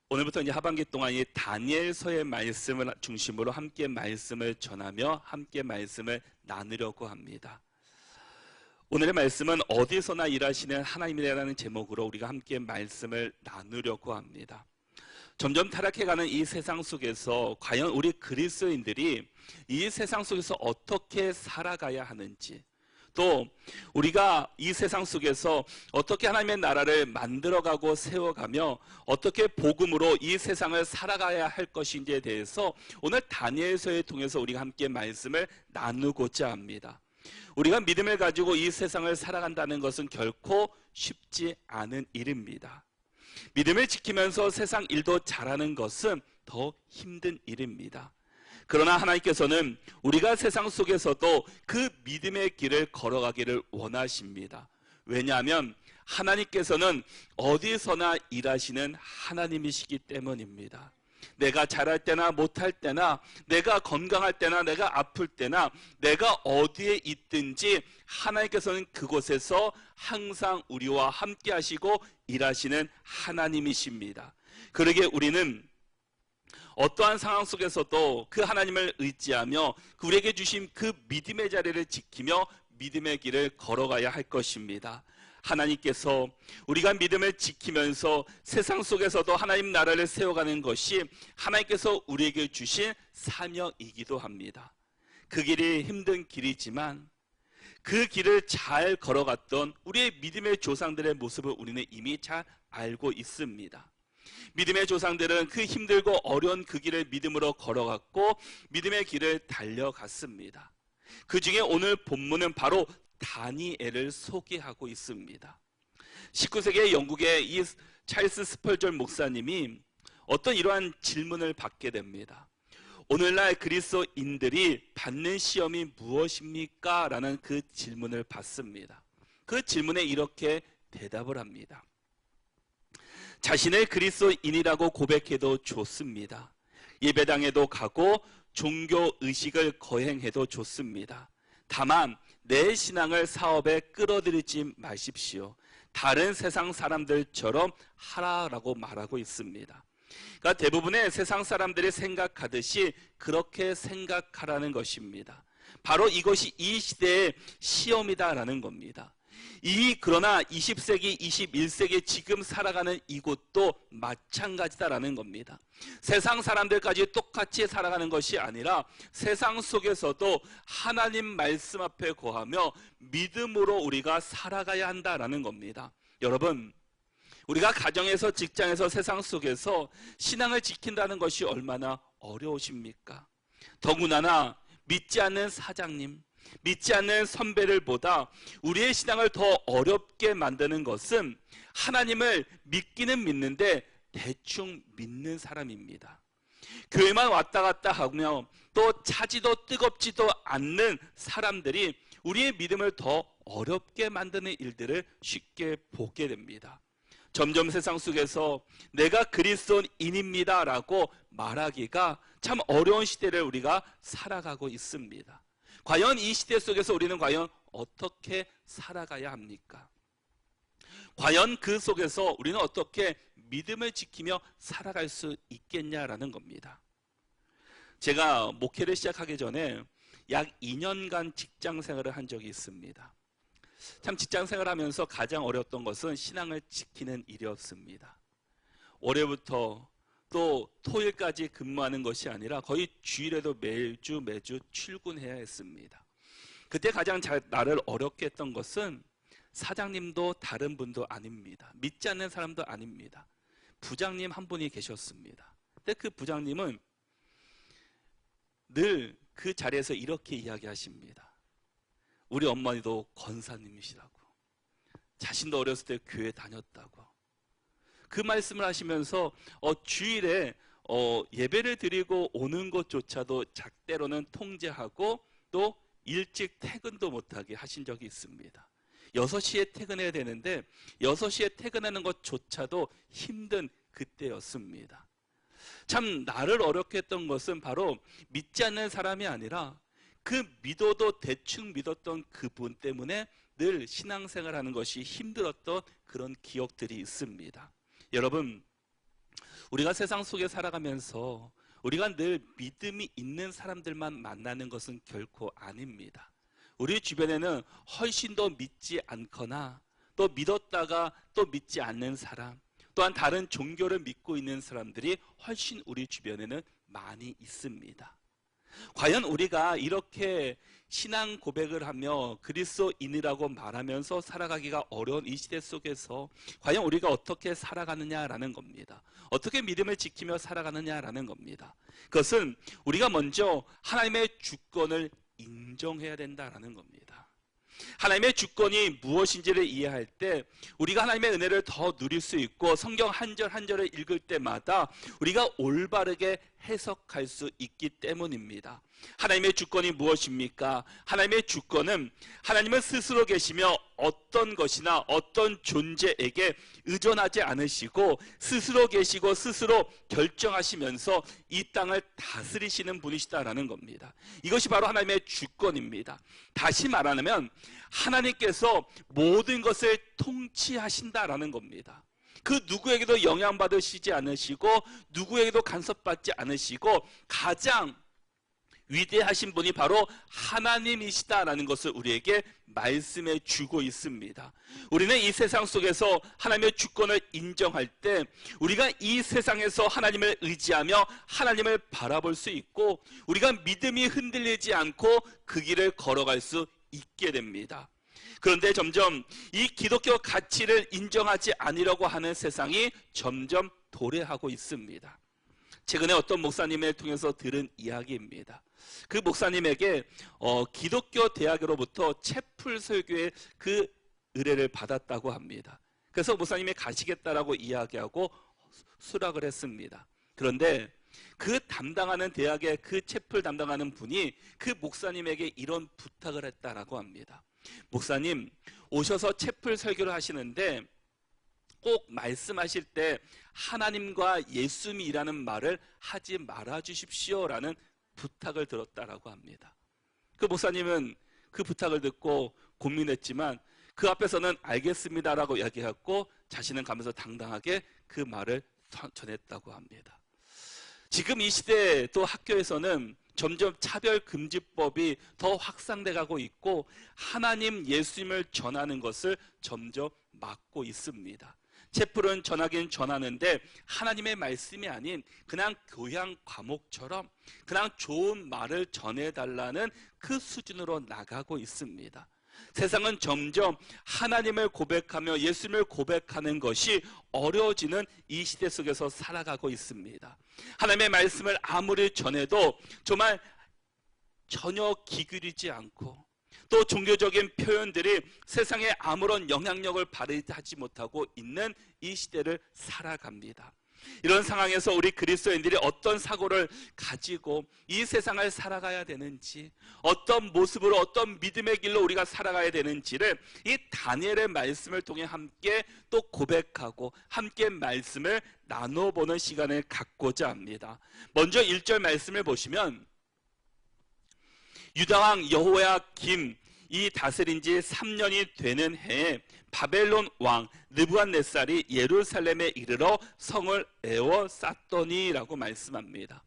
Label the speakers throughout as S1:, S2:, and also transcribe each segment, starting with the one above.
S1: 오늘부터 이제 하반기 동안 이 다니엘서의 말씀을 중심으로 함께 말씀을 전하며 함께 말씀을 나누려고 합니다. 오늘의 말씀은 어디서나 일하시는 하나님이라는 제목으로 우리가 함께 말씀을 나누려고 합니다. 점점 타락해가는 이 세상 속에서 과연 우리 그리스도인들이 이 세상 속에서 어떻게 살아가야 하는지, 또 우리가 이 세상 속에서 어떻게 하나님의 나라를 만들어가고 세워가며 어떻게 복음으로 이 세상을 살아가야 할 것인지에 대해서 오늘 다니엘서를 통해서 우리가 함께 말씀을 나누고자 합니다. 우리가 믿음을 가지고 이 세상을 살아간다는 것은 결코 쉽지 않은 일입니다. 믿음을 지키면서 세상 일도 잘하는 것은 더 힘든 일입니다. 그러나 하나님께서는 우리가 세상 속에서도 그 믿음의 길을 걸어가기를 원하십니다. 왜냐하면 하나님께서는 어디서나 일하시는 하나님이시기 때문입니다. 내가 잘할 때나 못할 때나, 내가 건강할 때나 내가 아플 때나, 내가 어디에 있든지 하나님께서는 그곳에서 항상 우리와 함께 하시고 일하시는 하나님이십니다. 그러기에 우리는 어떠한 상황 속에서도 그 하나님을 의지하며 우리에게 주신 그 믿음의 자리를 지키며 믿음의 길을 걸어가야 할 것입니다. 하나님께서 우리가 믿음을 지키면서 세상 속에서도 하나님 나라를 세워가는 것이 하나님께서 우리에게 주신 사명이기도 합니다. 그 길이 힘든 길이지만 그 길을 잘 걸어갔던 우리의 믿음의 조상들의 모습을 우리는 이미 잘 알고 있습니다. 믿음의 조상들은 그 힘들고 어려운 그 길을 믿음으로 걸어갔고 믿음의 길을 달려갔습니다. 그 중에 오늘 본문은 바로 다니엘을 소개하고 있습니다. 19세기 영국의 이 찰스 스펄전 목사님이 어떤 이러한 질문을 받게 됩니다. 오늘날 그리스도인들이 받는 시험이 무엇입니까? 라는 그 질문을 받습니다. 그 질문에 이렇게 대답을 합니다. 자신을 그리스도인이라고 고백해도 좋습니다. 예배당에도 가고 종교 의식을 거행해도 좋습니다. 다만 내 신앙을 사업에 끌어들이지 마십시오. 다른 세상 사람들처럼 하라라고 말하고 있습니다. 그러니까 대부분의 세상 사람들이 생각하듯이 그렇게 생각하라는 것입니다. 바로 이것이 이 시대의 시험이다라는 겁니다. 그러나 20세기, 21세기 지금 살아가는 이곳도 마찬가지다라는 겁니다. 세상 사람들까지 똑같이 살아가는 것이 아니라 세상 속에서도 하나님 말씀 앞에 거하며 믿음으로 우리가 살아가야 한다라는 겁니다. 여러분, 우리가 가정에서, 직장에서, 세상 속에서 신앙을 지킨다는 것이 얼마나 어려우십니까? 더구나 믿지 않는 사장님, 믿지 않는 선배를 보다 우리의 신앙을 더 어렵게 만드는 것은 하나님을 믿기는 믿는데 대충 믿는 사람입니다. 교회만 왔다 갔다 하며 또 차지도 뜨겁지도 않는 사람들이 우리의 믿음을 더 어렵게 만드는 일들을 쉽게 보게 됩니다. 점점 세상 속에서 내가 그리스도인입니다 라고 말하기가 참 어려운 시대를 우리가 살아가고 있습니다. 과연 이 시대 속에서 우리는 과연 어떻게 살아가야 합니까? 과연 그 속에서 우리는 어떻게 믿음을 지키며 살아갈 수 있겠냐라는 겁니다. 제가 목회를 시작하기 전에 약 2년간 직장 생활을 한 적이 있습니다. 참 직장 생활하면서 가장 어려웠던 것은 신앙을 지키는 일이었습니다. 월요일부터 또 토요일까지 근무하는 것이 아니라 거의 주일에도 매주 출근해야 했습니다. 그때 가장 나를 어렵게 했던 것은 사장님도 다른 분도 아닙니다. 믿지 않는 사람도 아닙니다. 부장님 한 분이 계셨습니다. 근데 그 부장님은 늘 그 자리에서 이렇게 이야기하십니다. 우리 어머니도 권사님이시라고, 자신도 어렸을 때 교회 다녔다고. 그 말씀을 하시면서 주일에 예배를 드리고 오는 것조차도 작대로는 통제하고 또 일찍 퇴근도 못하게 하신 적이 있습니다. 6시에 퇴근해야 되는데 6시에 퇴근하는 것조차도 힘든 그때였습니다. 참 나를 어렵게 했던 것은 바로 믿지 않는 사람이 아니라 그 믿어도 대충 믿었던 그분 때문에 늘 신앙생활하는 것이 힘들었던 그런 기억들이 있습니다. 여러분, 우리가 세상 속에 살아가면서 우리가 늘 믿음이 있는 사람들만 만나는 것은 결코 아닙니다. 우리 주변에는 훨씬 더 믿지 않거나 또 믿었다가 또 믿지 않는 사람, 또한 다른 종교를 믿고 있는 사람들이 훨씬 우리 주변에는 많이 있습니다. 과연 우리가 이렇게 신앙 고백을 하며 그리스도인이라고 말하면서 살아가기가 어려운 이 시대 속에서 과연 우리가 어떻게 살아가느냐라는 겁니다. 어떻게 믿음을 지키며 살아가느냐라는 겁니다. 그것은 우리가 먼저 하나님의 주권을 인정해야 된다라는 겁니다. 하나님의 주권이 무엇인지를 이해할 때 우리가 하나님의 은혜를 더 누릴 수 있고 성경 한 절 한 절을 읽을 때마다 우리가 올바르게 해석할 수 있기 때문입니다. 하나님의 주권이 무엇입니까? 하나님의 주권은 하나님은 스스로 계시며 어떤 것이나 어떤 존재에게 의존하지 않으시고 스스로 계시고 스스로 결정하시면서 이 땅을 다스리시는 분이시다라는 겁니다. 이것이 바로 하나님의 주권입니다. 다시 말하면 하나님께서 모든 것을 통치하신다라는 겁니다. 그 누구에게도 영향받으시지 않으시고 누구에게도 간섭받지 않으시고 가장 위대하신 분이 바로 하나님이시다라는 것을 우리에게 말씀해 주고 있습니다. 우리는 이 세상 속에서 하나님의 주권을 인정할 때 우리가 이 세상에서 하나님을 의지하며 하나님을 바라볼 수 있고 우리가 믿음이 흔들리지 않고 그 길을 걸어갈 수 있게 됩니다. 그런데 점점 이 기독교 가치를 인정하지 않으려고 하는 세상이 점점 도래하고 있습니다. 최근에 어떤 목사님을 통해서 들은 이야기입니다. 그 목사님에게 기독교 대학으로부터 채플 설교의 그 의뢰를 받았다고 합니다. 그래서 목사님이 가시겠다라고 이야기하고 수락을 했습니다. 그런데 그 담당하는 대학의 그 채플 담당하는 분이 그 목사님에게 이런 부탁을 했다라고 합니다. 목사님, 오셔서 채플 설교를 하시는데 꼭 말씀하실 때 하나님과 예수님이라는 말을 하지 말아 주십시오라는 부탁을 들었다라고 합니다. 그 목사님은 그 부탁을 듣고 고민했지만 그 앞에서는 알겠습니다라고 이야기했고 자신은 가면서 당당하게 그 말을 전했다고 합니다. 지금 이 시대 또 학교에서는 점점 차별금지법이 더 확산돼 가고 있고 하나님 예수님을 전하는 것을 점점 막고 있습니다. 채플은 전하긴 전하는데 하나님의 말씀이 아닌 그냥 교양 과목처럼 그냥 좋은 말을 전해달라는 그 수준으로 나가고 있습니다. 세상은 점점 하나님을 고백하며 예수님을 고백하는 것이 어려워지는 이 시대 속에서 살아가고 있습니다. 하나님의 말씀을 아무리 전해도 정말 전혀 기울이지 않고 또 종교적인 표현들이 세상에 아무런 영향력을 발휘하지 못하고 있는 이 시대를 살아갑니다. 이런 상황에서 우리 그리스도인들이 어떤 사고를 가지고 이 세상을 살아가야 되는지, 어떤 모습으로 어떤 믿음의 길로 우리가 살아가야 되는지를 이 다니엘의 말씀을 통해 함께 또 고백하고 함께 말씀을 나눠보는 시간을 갖고자 합니다. 먼저 1절 말씀을 보시면 유다왕 여호야김 이 다스린 지 3년이 되는 해에 바벨론 왕 느부갓네살이 예루살렘에 이르러 성을 에워쌌더니라고 말씀합니다.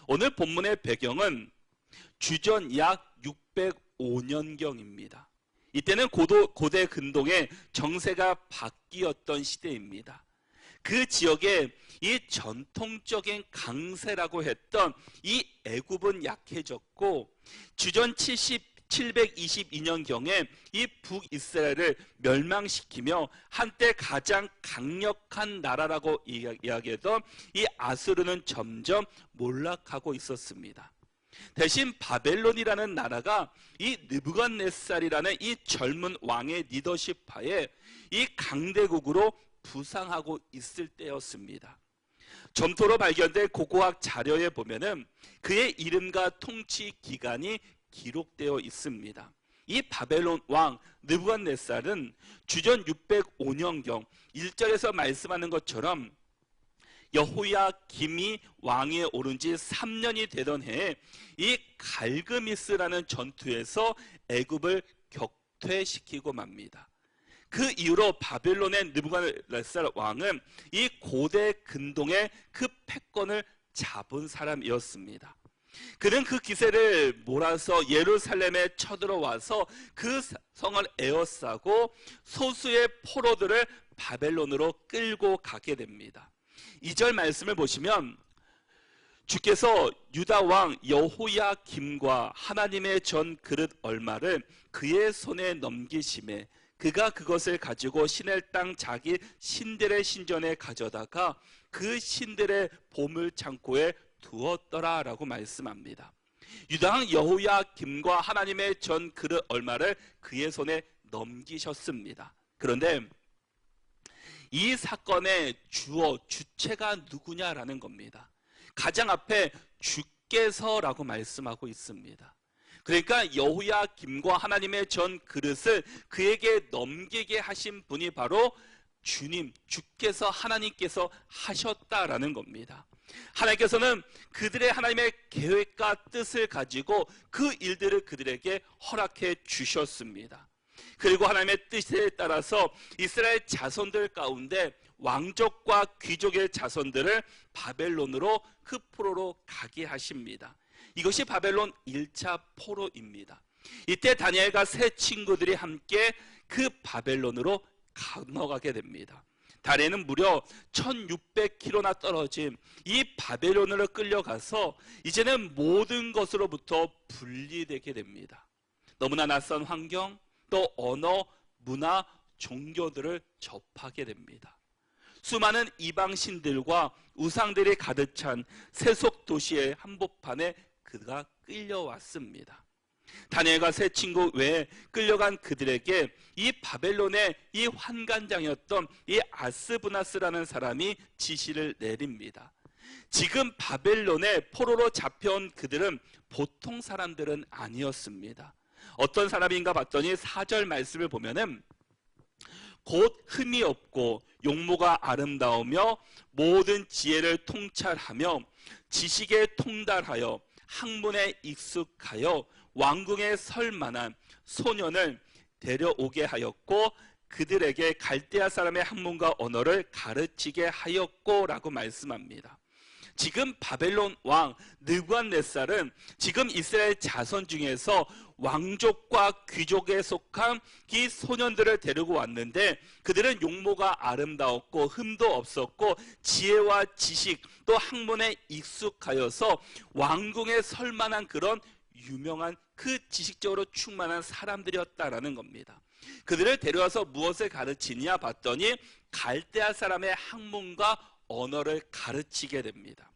S1: 오늘 본문의 배경은 주전 약 605년경입니다. 이때는 고대 근동의 정세가 바뀌었던 시대입니다. 그 지역에 이 전통적인 강세라고 했던 이 애굽은 약해졌고 주전 722년경에 이 북이스라엘을 멸망시키며 한때 가장 강력한 나라라고 이야기했던 이 아수르는 점점 몰락하고 있었습니다. 대신 바벨론이라는 나라가 이 느부갓네살이라는 이 젊은 왕의 리더십하에 이 강대국으로 부상하고 있을 때였습니다. 점토로 발견된 고고학 자료에 보면은 그의 이름과 통치 기간이 기록되어 있습니다. 이 바벨론 왕 느부갓네살은 주전 605년경 1절에서 말씀하는 것처럼 여호야김이 왕위에 오른 지 3년이 되던 해에 이 갈그미스라는 전투에서 애굽을 격퇴시키고 맙니다. 그 이후로 바벨론의 느부갓네살 왕은 이 고대 근동의 그 패권을 잡은 사람이었습니다. 그는 그 기세를 몰아서 예루살렘에 쳐들어와서 그 성을 에워싸고 소수의 포로들을 바벨론으로 끌고 가게 됩니다. 2절 말씀을 보시면 주께서 유다 왕 여호야김과 하나님의 전 그릇 얼마를 그의 손에 넘기심에 그가 그것을 가지고 시넬 땅 자기 신들의 신전에 가져다가 그 신들의 보물 창고에 두었더라 라고 말씀합니다. 유다 왕 여호야김과 하나님의 전 그릇 얼마를 그의 손에 넘기셨습니다. 그런데 이 사건의 주체가 누구냐라는 겁니다. 가장 앞에 주께서라고 말씀하고 있습니다. 그러니까 여호야김과 하나님의 전 그릇을 그에게 넘기게 하신 분이 바로 주님, 주께서 하나님께서 하셨다라는 겁니다. 하나님께서는 그들의 하나님의 계획과 뜻을 가지고 그 일들을 그들에게 허락해 주셨습니다. 그리고 하나님의 뜻에 따라서 이스라엘 자손들 가운데 왕족과 귀족의 자손들을 바벨론으로 포로로 가게 하십니다. 이것이 바벨론 1차 포로입니다. 이때 다니엘과 세 친구들이 함께 그 바벨론으로 건너가게 됩니다. 다리에는 무려 1600km나 떨어진 이 바벨론으로 끌려가서 이제는 모든 것으로부터 분리되게 됩니다. 너무나 낯선 환경, 또 언어, 문화, 종교들을 접하게 됩니다. 수많은 이방신들과 우상들이 가득 찬 세속 도시의 한복판에 그가 끌려왔습니다. 다니엘과 세 친구 외에 끌려간 그들에게 이 바벨론의 이 환관장이었던 이 아스브나스라는 사람이 지시를 내립니다. 지금 바벨론에 포로로 잡혀온 그들은 보통 사람들은 아니었습니다. 어떤 사람인가 봤더니 4절 말씀을 보면은 곧 흠이 없고 용모가 아름다우며 모든 지혜를 통찰하며 지식에 통달하여 학문에 익숙하여 왕궁에 설 만한 소년을 데려오게 하였고 그들에게 갈대아 사람의 학문과 언어를 가르치게 하였고 라고 말씀합니다. 지금 바벨론 왕 느부갓네살은 지금 이스라엘 자손 중에서 왕족과 귀족에 속한 이 소년들을 데리고 왔는데 그들은 용모가 아름다웠고 흠도 없었고 지혜와 지식 또 학문에 익숙하여서 왕궁에 설 만한 그런 유명한 그 지식적으로 충만한 사람들이었다라는 겁니다. 그들을 데려와서 무엇을 가르치냐 봤더니 갈대아 사람의 학문과 언어를 가르치게 됩니다.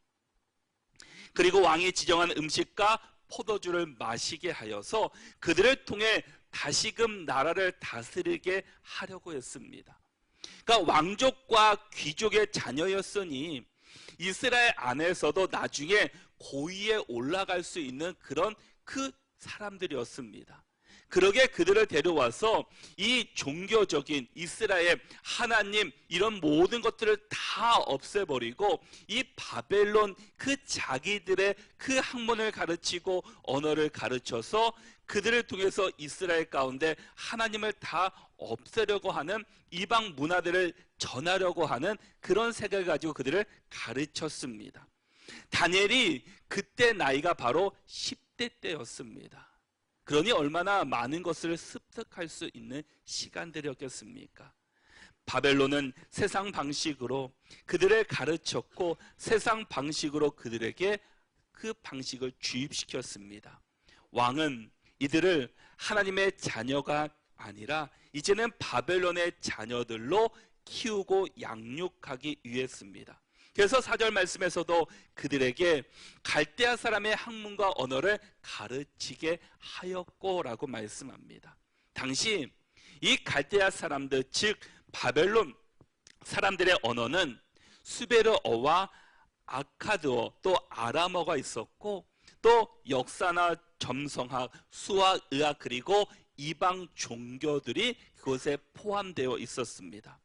S1: 그리고 왕이 지정한 음식과 포도주를 마시게 하여서 그들을 통해 다시금 나라를 다스리게 하려고 했습니다. 그러니까 왕족과 귀족의 자녀였으니 이스라엘 안에서도 나중에 고위에 올라갈 수 있는 그런 그 사람들이었습니다. 그러게 그들을 데려와서 이 종교적인 이스라엘 하나님 이런 모든 것들을 다 없애버리고 이 바벨론 그 자기들의 그 학문을 가르치고 언어를 가르쳐서 그들을 통해서 이스라엘 가운데 하나님을 다 없애려고 하는 이방 문화들을 전하려고 하는 그런 생각을 가지고 그들을 가르쳤습니다. 다니엘이 그때 나이가 바로 10대 때였습니다. 그러니 얼마나 많은 것을 습득할 수 있는 시간들이었겠습니까? 바벨론은 세상 방식으로 그들을 가르쳤고 세상 방식으로 그들에게 그 방식을 주입시켰습니다. 왕은 이들을 하나님의 자녀가 아니라 이제는 바벨론의 자녀들로 키우고 양육하기 위해서입니다. 그래서 4절 말씀에서도 그들에게 갈대아 사람의 학문과 언어를 가르치게 하였고 라고 말씀합니다. 당시 이 갈대아 사람들 즉 바벨론 사람들의 언어는 수베르어와 아카드어 또 아람어가 있었고 또 역사나 점성학, 수학, 의학 그리고 이방 종교들이 그곳에 포함되어 있었습니다.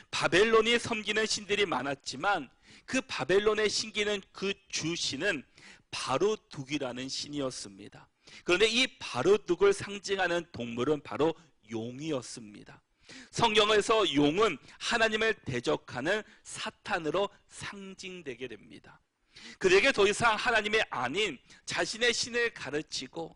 S1: 바벨론이 섬기는 신들이 많았지만 그 바벨론에 섬기는 그 주신은 바루둑이라는 신이었습니다. 그런데 이 바루둑을 상징하는 동물은 바로 용이었습니다. 성경에서 용은 하나님을 대적하는 사탄으로 상징되게 됩니다. 그들에게 더 이상 하나님이 아닌 자신의 신을 가르치고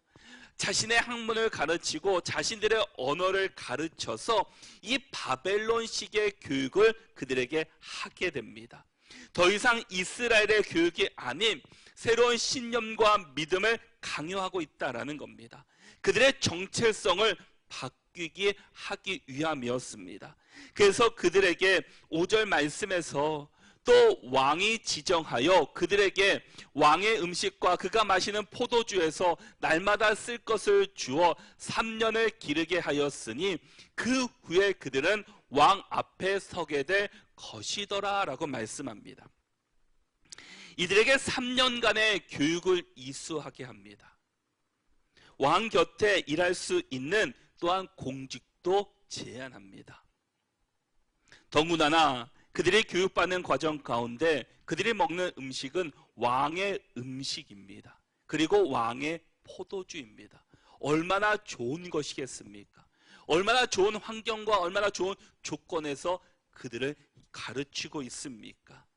S1: 자신의 학문을 가르치고 자신들의 언어를 가르쳐서 이 바벨론식의 교육을 그들에게 하게 됩니다. 더 이상 이스라엘의 교육이 아닌 새로운 신념과 믿음을 강요하고 있다라는 겁니다. 그들의 정체성을 바뀌게 하기 위함이었습니다. 그래서 그들에게 5절 말씀에서 또 왕이 지정하여 그들에게 왕의 음식과 그가 마시는 포도주에서 날마다 쓸 것을 주어 3년을 기르게 하였으니 그 후에 그들은 왕 앞에 서게 될 것이더라 라고 말씀합니다. 이들에게 3년간의 교육을 이수하게 합니다. 왕 곁에 일할 수 있는 또한 공직도 제한합니다. 더군다나 그들이 교육받는 과정 가운데 그들이 먹는 음식은 왕의 음식입니다. 그리고 왕의 포도주입니다. 얼마나 좋은 것이겠습니까? 얼마나 좋은 환경과 얼마나 좋은 조건에서 그들을 가르치고 있습니까?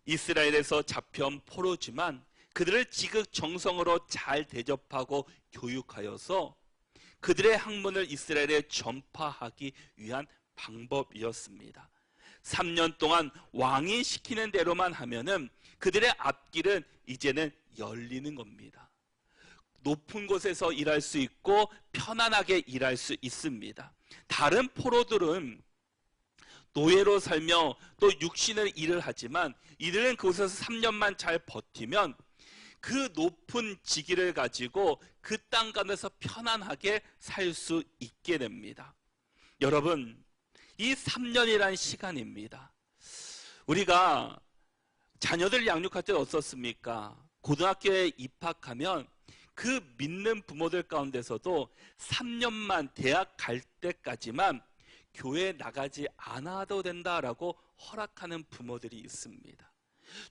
S1: 이스라엘에서 잡혀온 포로지만 그들을 지극정성으로 잘 대접하고 교육하여서 그들의 학문을 이스라엘에 전파하기 위한 방법이었습니다. 3년 동안 왕이 시키는 대로만 하면은 그들의 앞길은 이제는 열리는 겁니다. 높은 곳에서 일할 수 있고 편안하게 일할 수 있습니다. 다른 포로들은 노예로 살며 또 육신을 일을 하지만 이들은 그곳에서 3년만 잘 버티면 그 높은 직위를 가지고 그 땅 가운데서 편안하게 살 수 있게 됩니다. 여러분, 이 3년이란 시간입니다. 우리가 자녀들 양육할 때 어떻습니까? 고등학교에 입학하면 그 믿는 부모들 가운데서도 3년만 대학 갈 때까지만 교회 나가지 않아도 된다라고 허락하는 부모들이 있습니다.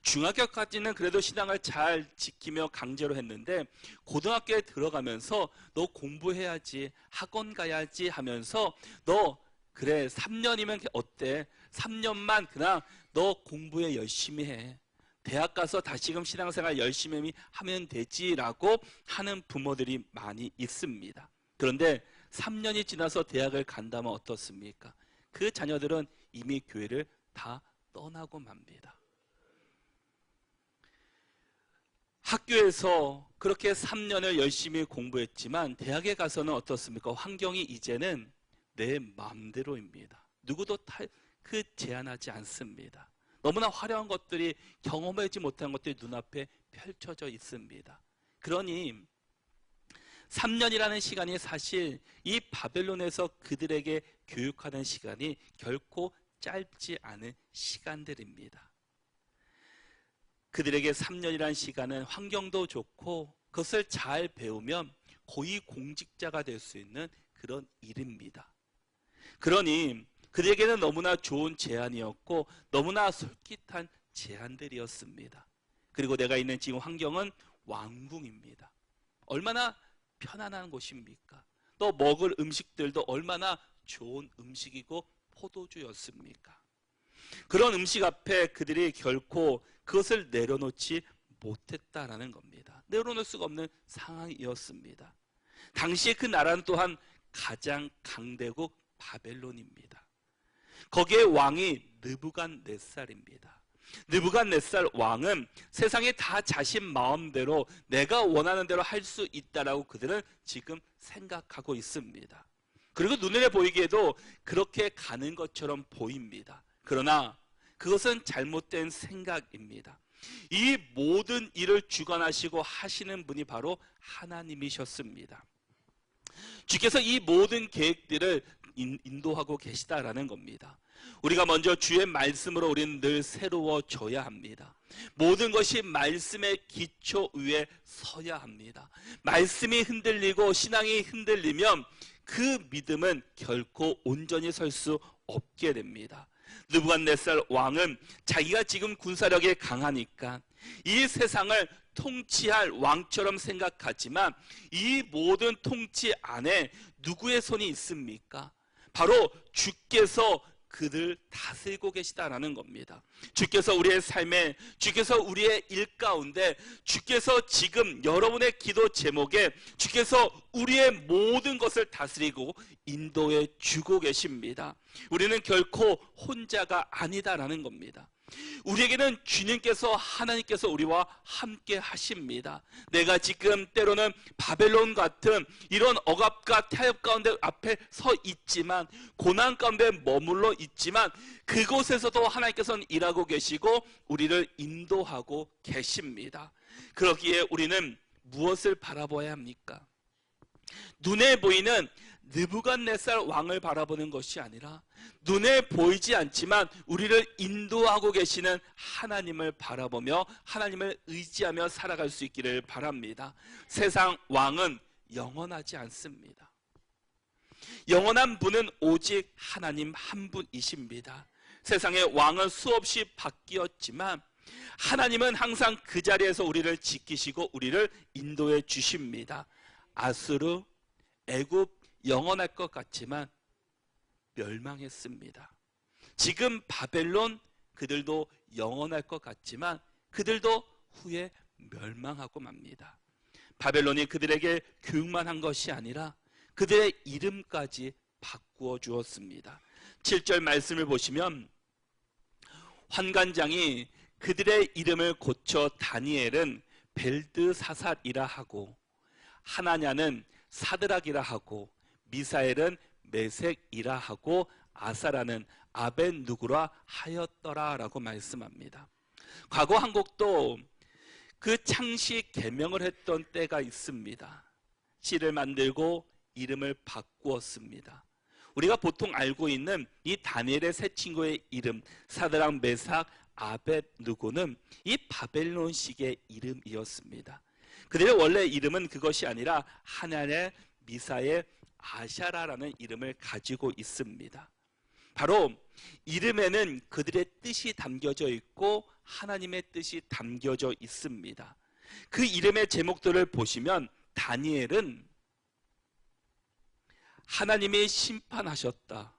S1: 중학교까지는 그래도 신앙을 잘 지키며 강제로 했는데 고등학교에 들어가면서 너 공부해야지, 학원 가야지 하면서 너 그래 3년이면 어때? 3년만 그냥 너 공부에 열심히 해. 대학 가서 다시금 신앙생활 열심히 하면 되지라고 하는 부모들이 많이 있습니다. 그런데 3년이 지나서 대학을 간다면 어떻습니까? 그 자녀들은 이미 교회를 다 떠나고 맙니다. 학교에서 그렇게 3년을 열심히 공부했지만 대학에 가서는 어떻습니까? 환경이 이제는 내 마음대로입니다. 누구도 제한하지 않습니다. 너무나 화려한 것들이 경험하지 못한 것들이 눈앞에 펼쳐져 있습니다. 그러니 3년이라는 시간이 사실 이 바벨론에서 그들에게 교육하는 시간이 결코 짧지 않은 시간들입니다. 그들에게 3년이라는 시간은 환경도 좋고 그것을 잘 배우면 고위 공직자가 될 수 있는 그런 일입니다. 그러니 그들에게는 너무나 좋은 제안이었고 너무나 솔깃한 제안들이었습니다. 그리고 내가 있는 지금 환경은 왕궁입니다. 얼마나 편안한 곳입니까? 또 먹을 음식들도 얼마나 좋은 음식이고 포도주였습니까? 그런 음식 앞에 그들이 결코 그것을 내려놓지 못했다라는 겁니다. 내려놓을 수가 없는 상황이었습니다. 당시에 그 나라는 또한 가장 강대국 바벨론입니다. 거기에 왕이 느부갓네살입니다. 느부갓네살 왕은 세상에 다 자신 마음대로 내가 원하는 대로 할 수 있다라고 그들은 지금 생각하고 있습니다. 그리고 눈에 보이기에도 그렇게 가는 것처럼 보입니다. 그러나 그것은 잘못된 생각입니다. 이 모든 일을 주관하시고 하시는 분이 바로 하나님이셨습니다. 주께서 이 모든 계획들을 인도하고 계시다라는 겁니다. 우리가 먼저 주의 말씀으로 우리는 늘 새로워져야 합니다. 모든 것이 말씀의 기초 위에 서야 합니다. 말씀이 흔들리고 신앙이 흔들리면 그 믿음은 결코 온전히 설 수 없게 됩니다. 느부갓네살 왕은 자기가 지금 군사력이 강하니까 이 세상을 통치할 왕처럼 생각하지만 이 모든 통치 안에 누구의 손이 있습니까? 바로 주께서 그들 다스리고 계시다라는 겁니다. 주께서 우리의 삶에, 주께서 우리의 일 가운데, 주께서 지금 여러분의 기도 제목에 주께서 우리의 모든 것을 다스리고 인도해 주고 계십니다. 우리는 결코 혼자가 아니다라는 겁니다. 우리에게는 주님께서, 하나님께서 우리와 함께 하십니다. 내가 지금 때로는 바벨론 같은 이런 억압과 타협 가운데 앞에 서 있지만, 고난 가운데 머물러 있지만, 그곳에서도 하나님께서는 일하고 계시고 우리를 인도하고 계십니다. 그러기에 우리는 무엇을 바라봐야 합니까? 눈에 보이는 느부갓네살 왕을 바라보는 것이 아니라 눈에 보이지 않지만 우리를 인도하고 계시는 하나님을 바라보며 하나님을 의지하며 살아갈 수 있기를 바랍니다. 세상 왕은 영원하지 않습니다. 영원한 분은 오직 하나님 한 분이십니다. 세상의 왕은 수없이 바뀌었지만 하나님은 항상 그 자리에서 우리를 지키시고 우리를 인도해 주십니다. 아수르, 애굽 영원할 것 같지만 멸망했습니다. 지금 바벨론, 그들도 영원할 것 같지만 그들도 후에 멸망하고 맙니다. 바벨론이 그들에게 교육만 한 것이 아니라 그들의 이름까지 바꾸어 주었습니다. 7절 말씀을 보시면 환관장이 그들의 이름을 고쳐 다니엘은 벨드사살이라 하고 하나냐는 사드락이라 하고 미사엘은 메색이라 하고 아사라는 아벤누고라 하였더라 라고 말씀합니다. 과거 한국도 그 창시 계명을 했던 때가 있습니다. 씨를 만들고 이름을 바꾸었습니다. 우리가 보통 알고 있는 이 다니엘의 세 친구의 이름 사드락, 메삭, 아벳누고는 이 바벨론식의 이름이었습니다. 그들의 원래 이름은 그것이 아니라 하나냐, 미사엘, 아샤라라는 이름을 가지고 있습니다. 바로 이름에는 그들의 뜻이 담겨져 있고 하나님의 뜻이 담겨져 있습니다. 그 이름의 제목들을 보시면 다니엘은 하나님이 심판하셨다,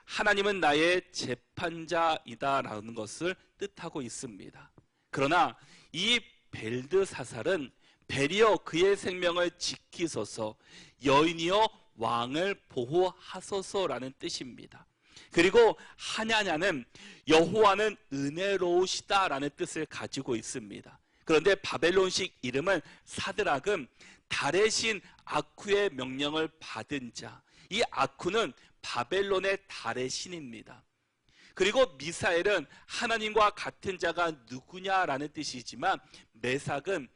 S1: 하나님은 나의 재판자이다 라는 것을 뜻하고 있습니다. 그러나 이 벨드사살은 베리어 그의 생명을 지키소서, 여인이여 왕을 보호하소서라는 뜻입니다. 그리고 하냐냐는 여호와는 은혜로우시다라는 뜻을 가지고 있습니다. 그런데 바벨론식 이름은 사드락은 달의 신 아쿠의 명령을 받은 자, 이 아쿠는 바벨론의 달의 신입니다. 그리고 미사엘은 하나님과 같은 자가 누구냐라는 뜻이지만 메삭은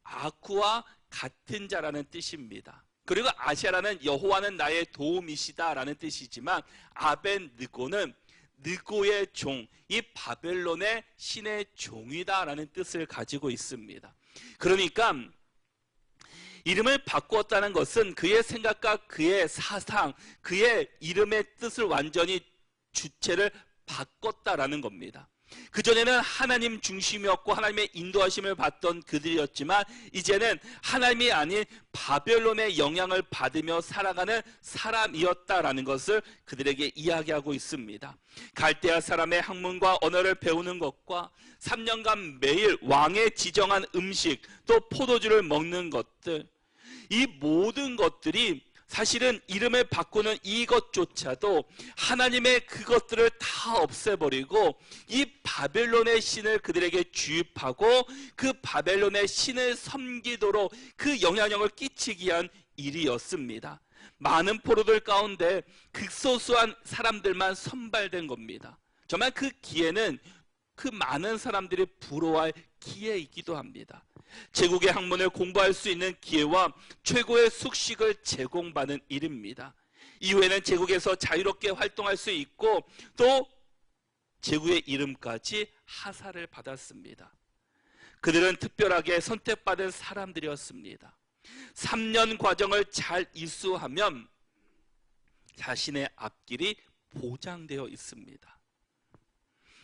S1: 아쿠와 같은 자라는 뜻입니다. 그리고 아샤라는 여호와는 나의 도움이시다라는 뜻이지만 아벤느고는 느고의 종, 이 바벨론의 신의 종이다라는 뜻을 가지고 있습니다. 그러니까 이름을 바꾸었다는 것은 그의 생각과 그의 사상, 그의 이름의 뜻을 완전히 주체를 바꿨다라는 겁니다. 그전에는 하나님 중심이었고 하나님의 인도하심을 받던 그들이었지만 이제는 하나님이 아닌 바벨론의 영향을 받으며 살아가는 사람이었다라는 것을 그들에게 이야기하고 있습니다. 갈대아 사람의 학문과 언어를 배우는 것과 3년간 매일 왕의 지정한 음식 또 포도주를 먹는 것들, 이 모든 것들이 사실은 이름을 바꾸는 이것조차도 하나님의 그것들을 다 없애버리고 이 바벨론의 신을 그들에게 주입하고 그 바벨론의 신을 섬기도록 그 영향력을 끼치기 위한 일이었습니다. 많은 포로들 가운데 극소수한 사람들만 선발된 겁니다. 정말 그 기회는 그 많은 사람들이 부러워할 기회이기도 합니다. 제국의 학문을 공부할 수 있는 기회와 최고의 숙식을 제공받는 일입니다. 이후에는 제국에서 자유롭게 활동할 수 있고 또 제국의 이름까지 하사를 받았습니다. 그들은 특별하게 선택받은 사람들이었습니다. 3년 과정을 잘 이수하면 자신의 앞길이 보장되어 있습니다.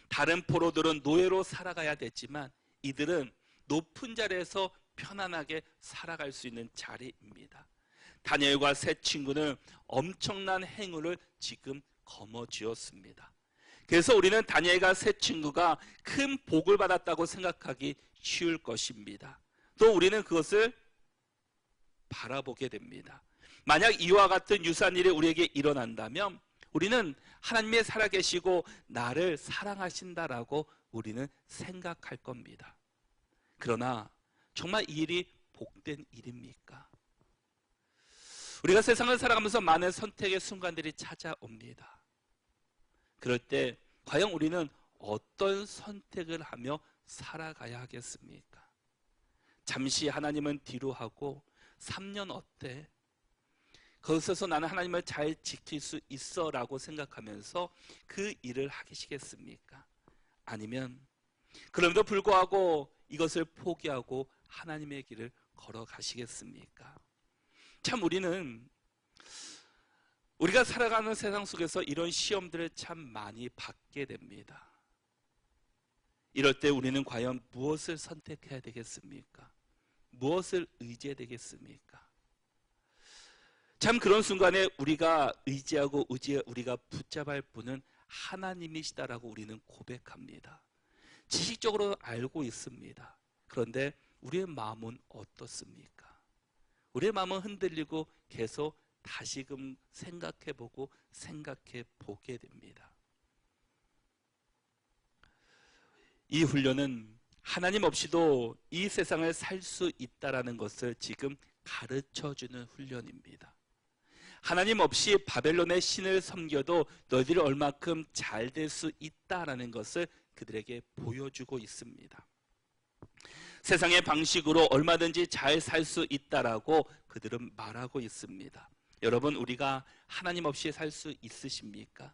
S1: 다른 포로들은 노예로 살아가야 됐지만 이들은 높은 자리에서 편안하게 살아갈 수 있는 자리입니다. 다니엘과 세 친구는 엄청난 행운을 지금 거머쥐었습니다. 그래서 우리는 다니엘과 세 친구가 큰 복을 받았다고 생각하기 쉬울 것입니다. 또 우리는 그것을 바라보게 됩니다. 만약 이와 같은 유사한 일이 우리에게 일어난다면 우리는 하나님이 살아계시고 나를 사랑하신다라고 우리는 생각할 겁니다. 그러나 정말 이 일이 복된 일입니까? 우리가 세상을 살아가면서 많은 선택의 순간들이 찾아옵니다. 그럴 때 과연 우리는 어떤 선택을 하며 살아가야 하겠습니까? 잠시 하나님은 뒤로 하고 3년 어때? 거기서 나는 하나님을 잘 지킬 수 있어 라고 생각하면서 그 일을 하시겠습니까? 아니면 그럼에도 불구하고 이것을 포기하고 하나님의 길을 걸어가시겠습니까? 참 우리가 살아가는 세상 속에서 이런 시험들을 참 많이 받게 됩니다. 이럴 때 우리는 과연 무엇을 선택해야 되겠습니까? 무엇을 의지해야 되겠습니까? 참 그런 순간에 우리가 의지하고 우리가 붙잡아야 할 분은 하나님이시다라고 우리는 고백합니다. 지식적으로 알고 있습니다. 그런데 우리의 마음은 어떻습니까? 우리의 마음은 흔들리고 계속 다시금 생각해보고 생각해 보게 됩니다. 이 훈련은 하나님 없이도 이 세상을 살 수 있다라는 것을 지금 가르쳐주는 훈련입니다. 하나님 없이 바벨론의 신을 섬겨도 너희들이 얼마큼 잘 될 수 있다라는 것을 그들에게 보여주고 있습니다. 세상의 방식으로 얼마든지 잘 살 수 있다라고 그들은 말하고 있습니다. 여러분, 우리가 하나님 없이 살 수 있으십니까?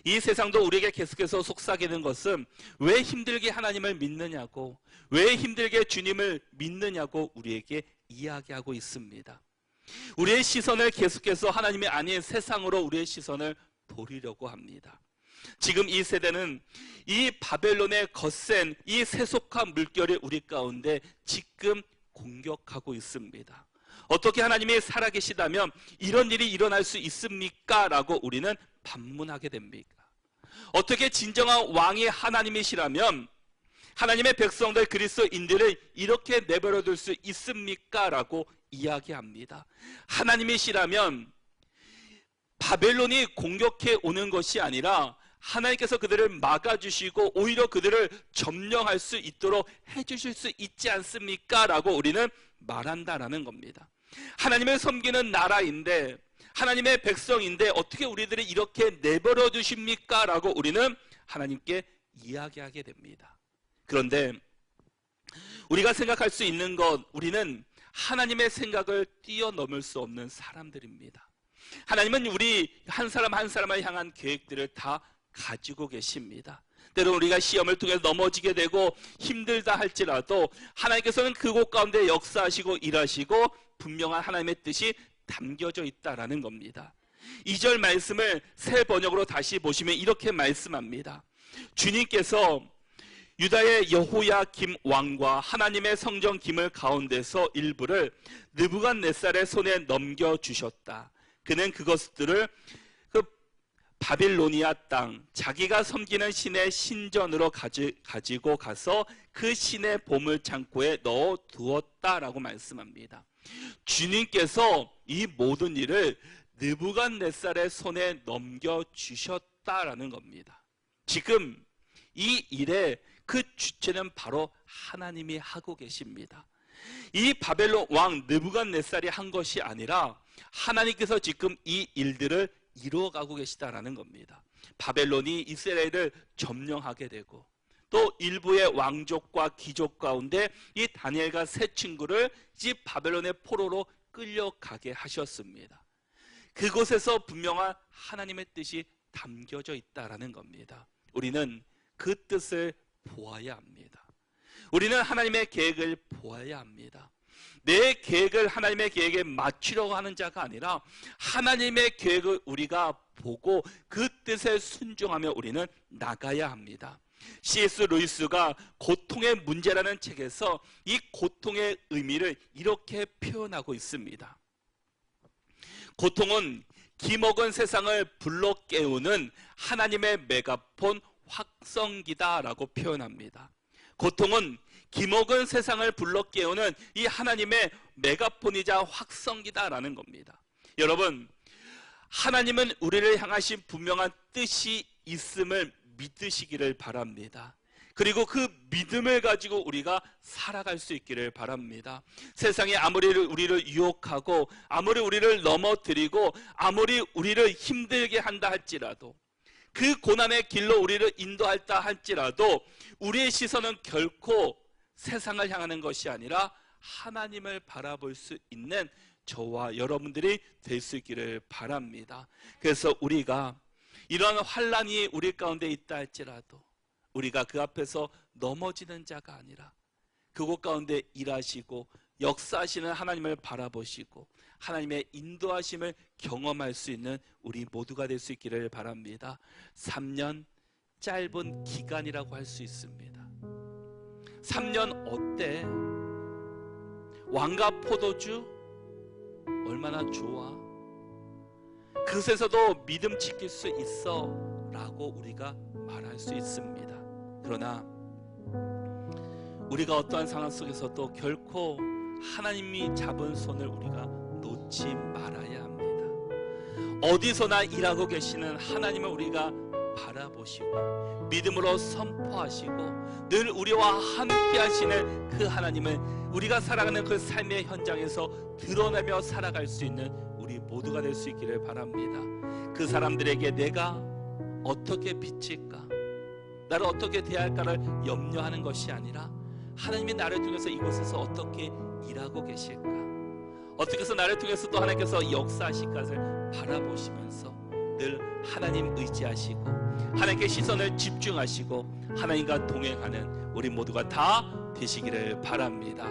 S1: 이 세상도 우리에게 계속해서 속삭이는 것은 왜 힘들게 하나님을 믿느냐고, 왜 힘들게 주님을 믿느냐고 우리에게 이야기하고 있습니다. 우리의 시선을 계속해서 하나님이 아닌 세상으로 우리의 시선을 돌리려고 합니다. 지금 이 세대는 이 바벨론의 거센 이 세속한 물결이 우리 가운데 지금 공격하고 있습니다. 어떻게 하나님이 살아계시다면 이런 일이 일어날 수 있습니까? 라고 우리는 반문하게 됩니까? 어떻게 진정한 왕이 하나님이시라면 하나님의 백성들 그리스도인들을 이렇게 내버려둘 수 있습니까? 라고 이야기합니다. 하나님이시라면 바벨론이 공격해 오는 것이 아니라 하나님께서 그들을 막아주시고 오히려 그들을 점령할 수 있도록 해주실 수 있지 않습니까? 라고 우리는 말한다라는 겁니다. 하나님을 섬기는 나라인데 하나님의 백성인데 어떻게 우리들을 이렇게 내버려 두십니까? 라고 우리는 하나님께 이야기하게 됩니다. 그런데 우리가 생각할 수 있는 것, 우리는 하나님의 생각을 뛰어넘을 수 없는 사람들입니다. 하나님은 우리 한 사람 한 사람을 향한 계획들을 다 가지고 계십니다. 때로는 우리가 시험을 통해서 넘어지게 되고 힘들다 할지라도 하나님께서는 그곳 가운데 역사하시고 일하시고 분명한 하나님의 뜻이 담겨져 있다라는 겁니다. 2절 말씀을 새 번역으로 다시 보시면 이렇게 말씀합니다. 주님께서 유다의 여호야김 왕과 하나님의 성전 기물 가운데서 일부를 느부갓네살의 손에 넘겨주셨다. 그는 그것들을 바빌로니아 땅 자기가 섬기는 신의 신전으로 가지고 가서 그 신의 보물 창고에 넣어 두었다라고 말씀합니다. 주님께서 이 모든 일을 느부갓네살의 손에 넘겨주셨다라는 겁니다. 지금 이 일의 그 주체는 바로 하나님이 하고 계십니다. 이 바벨론 왕 느부갓네살이 한 것이 아니라 하나님께서 지금 이 일들을 이루어가고 계시다라는 겁니다. 바벨론이 이스라엘을 점령하게 되고 또 일부의 왕족과 귀족 가운데 이 다니엘과 세 친구를 이 바벨론의 포로로 끌려가게 하셨습니다. 그곳에서 분명한 하나님의 뜻이 담겨져 있다라는 겁니다. 우리는 그 뜻을 보아야 합니다. 우리는 하나님의 계획을 보아야 합니다. 내 계획을 하나님의 계획에 맞추려고 하는 자가 아니라 하나님의 계획을 우리가 보고 그 뜻에 순종하며 우리는 나가야 합니다. C.S. 루이스가 고통의 문제라는 책에서 이 고통의 의미를 이렇게 표현하고 있습니다. 고통은 기먹은 세상을 불러 깨우는 하나님의 메가폰 확성기다라고 표현합니다. 고통은 기먹은 세상을 불러 깨우는 이 하나님의 메가폰이자 확성기다라는 겁니다. 여러분, 하나님은 우리를 향하신 분명한 뜻이 있음을 믿으시기를 바랍니다. 그리고 그 믿음을 가지고 우리가 살아갈 수 있기를 바랍니다. 세상이 아무리 우리를 유혹하고 아무리 우리를 넘어뜨리고 아무리 우리를 힘들게 한다 할지라도, 그 고난의 길로 우리를 인도할다 할지라도 우리의 시선은 결코 세상을 향하는 것이 아니라 하나님을 바라볼 수 있는 저와 여러분들이 될 수 있기를 바랍니다. 그래서 우리가 이런 환난이 우리 가운데 있다 할지라도 우리가 그 앞에서 넘어지는 자가 아니라 그곳 가운데 일하시고 역사하시는 하나님을 바라보시고 하나님의 인도하심을 경험할 수 있는 우리 모두가 될 수 있기를 바랍니다. 3년 짧은 기간이라고 할 수 있습니다. 3년 어때? 왕과 포도주 얼마나 좋아? 그것에서도 믿음 지킬 수 있어 라고 우리가 말할 수 있습니다. 그러나 우리가 어떠한 상황 속에서도 결코 하나님이 잡은 손을 우리가 놓지 말아야 합니다. 어디서나 일하고 계시는 하나님을 우리가 바라보시고 믿음으로 선포하시고 늘 우리와 함께 하시는 그 하나님을 우리가 살아가는 그 삶의 현장에서 드러내며 살아갈 수 있는 우리 모두가 될 수 있기를 바랍니다. 그 사람들에게 내가 어떻게 비칠까, 나를 어떻게 대할까를 염려하는 것이 아니라 하나님이 나를 통해서 이곳에서 어떻게 일하고 계실까, 어떻게 해서 나를 통해서 또 하나님께서 역사하실 것을 바라보시면서 늘 하나님 의지하시고 하나님께 시선을 집중하시고 하나님과 동행하는 우리 모두가 다 되시기를 바랍니다.